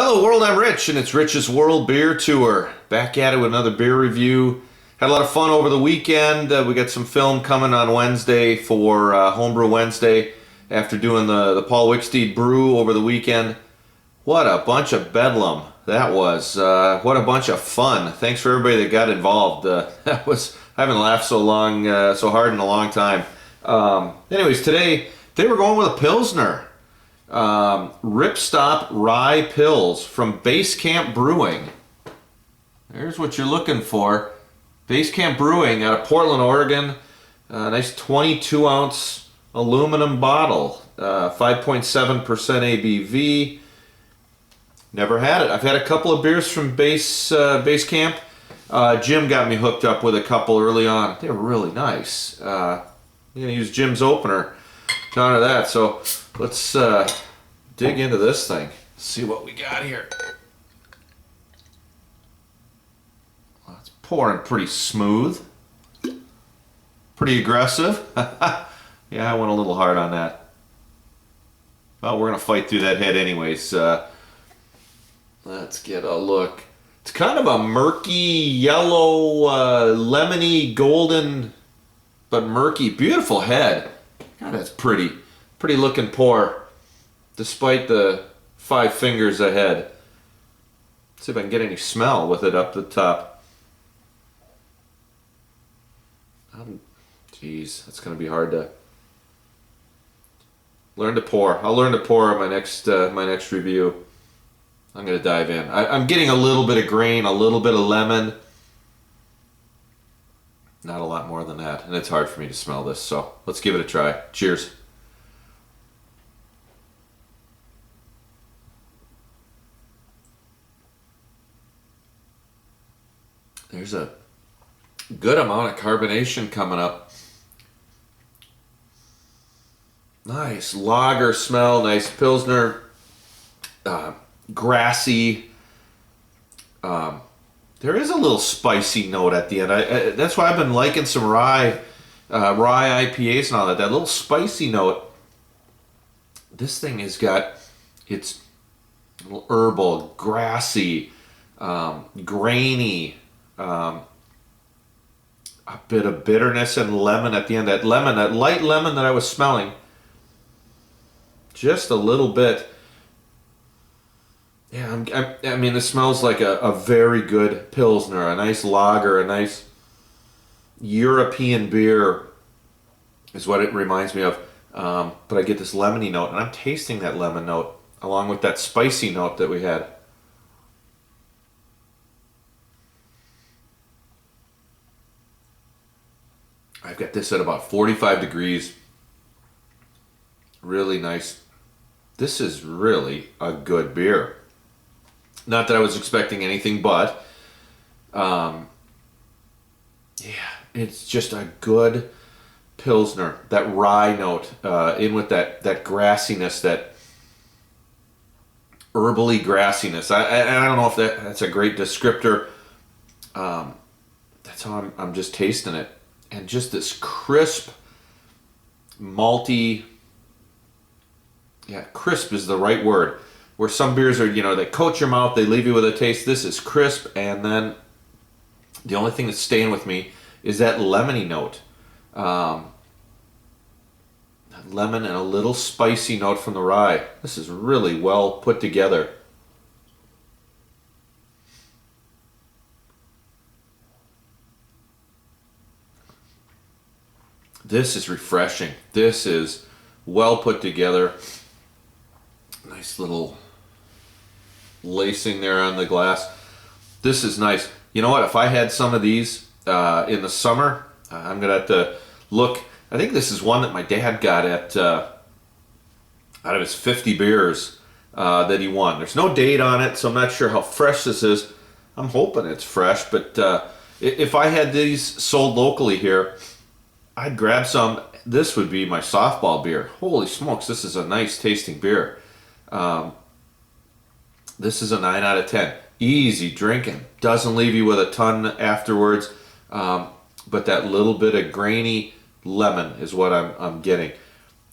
Hello world, I'm Rich, and it's Rich's World Beer Tour. Back at it with another beer review. Had a lot of fun over the weekend. We got some film coming on Wednesday for Homebrew Wednesday after doing the Paul Wicksteed brew over the weekend. What a bunch of bedlam that was. What a bunch of fun. Thanks for everybody that got involved. I haven't laughed so hard in a long time. Anyways, today we're going with a Pilsner. Ripstop Rye Pils from Base Camp Brewing. There's what you're looking for. Base Camp Brewing out of Portland, Oregon. Nice 22 ounce aluminum bottle. 5.7% ABV. Never had it. I've had a couple of beers from Base Camp. Jim got me hooked up with a couple early on. They were really nice. I'm going to use Jim's opener to honor that. So let's dig into this thing. See what we got here. Well, it's pouring pretty smooth. Pretty aggressive. Yeah, I went a little hard on that. Well, we're going to fight through that head anyways. Let's get a look. It's kind of a murky, yellow, lemony, golden, but murky, beautiful head. God, that's pretty. Pretty looking pour, despite the 5 fingers ahead. Let's see if I can get any smell with it up the top. Geez, that's going to be hard to learn to pour. I'll learn to pour in my next review. I'm going to dive in. I'm getting a little bit of grain, a little bit of lemon. Not a lot more than that, and it's hard for me to smell this, so let's give it a try. Cheers. There's a good amount of carbonation coming up. Nice lager smell, nice Pilsner, grassy. There is a little spicy note at the end. That's why I've been liking some rye IPAs and all that. That little spicy note. This thing has got, it's a little herbal, grassy, grainy. A bit of bitterness and lemon at the end. That light lemon that I was smelling. Just a little bit. Yeah, I mean, this smells like a very good Pilsner, a nice lager, a nice European beer is what it reminds me of. But I get this lemony note, and I'm tasting that lemon note along with that spicy note that we had. I've got this at about 45 degrees. Really nice. This is really a good beer. Not that I was expecting anything but, yeah, it's just a good Pilsner. That rye note in with that grassiness, that herbally grassiness. I don't know if that's a great descriptor. That's how I'm just tasting it. And just this crisp, malty, yeah, crisp is the right word. Where some beers are, they coat your mouth, they leave you with a taste. This is crisp, and then the only thing that's staying with me is that lemony note. That lemon and a little spicy note from the rye. This is really well put together. This is refreshing. This is well put together. Nice little lacing there on the glass. This is nice. You know what? If I had some of these in the summer, I'm going to have to look. I think this is one that my dad got at out of his 50 beers that he won. There's no date on it, so I'm not sure how fresh this is. I'm hoping it's fresh, but if I had these sold locally here, I'd grab some. This would be my softball beer. Holy smokes, this is a nice tasting beer. This is a 9 out of 10. Easy drinking. Doesn't leave you with a ton afterwards. But that little bit of grainy lemon is what I'm getting.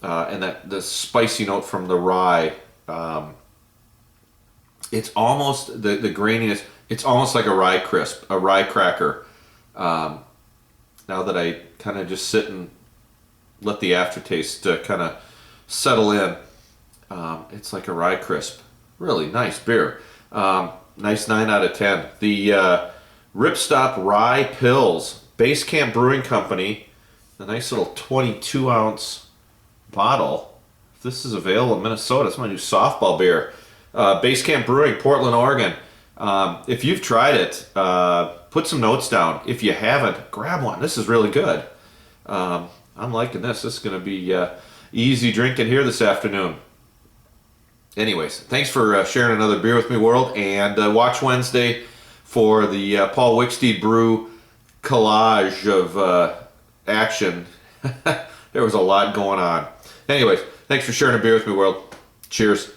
And that the spicy note from the rye It's almost the graininess. It's almost like a rye crisp, a rye cracker. Now that I kind of just sit and let the aftertaste kind of settle in, it's like a rye crisp. Really nice beer. Nice 9 out of 10. The Ripstop Rye Pills, Base Camp Brewing Company. A nice little 22-ounce bottle. If this is available in Minnesota, it's my new softball beer. Base Camp Brewing, Portland, Oregon. If you've tried it, put some notes down. If you haven't, grab one. This is really good. I'm liking this. This is going to be easy drinking here this afternoon. Anyways, thanks for sharing another beer with me, world. And watch Wednesday for the Paul Wicksteed Brew collage of action. There was a lot going on. Anyways, thanks for sharing a beer with me, world. Cheers.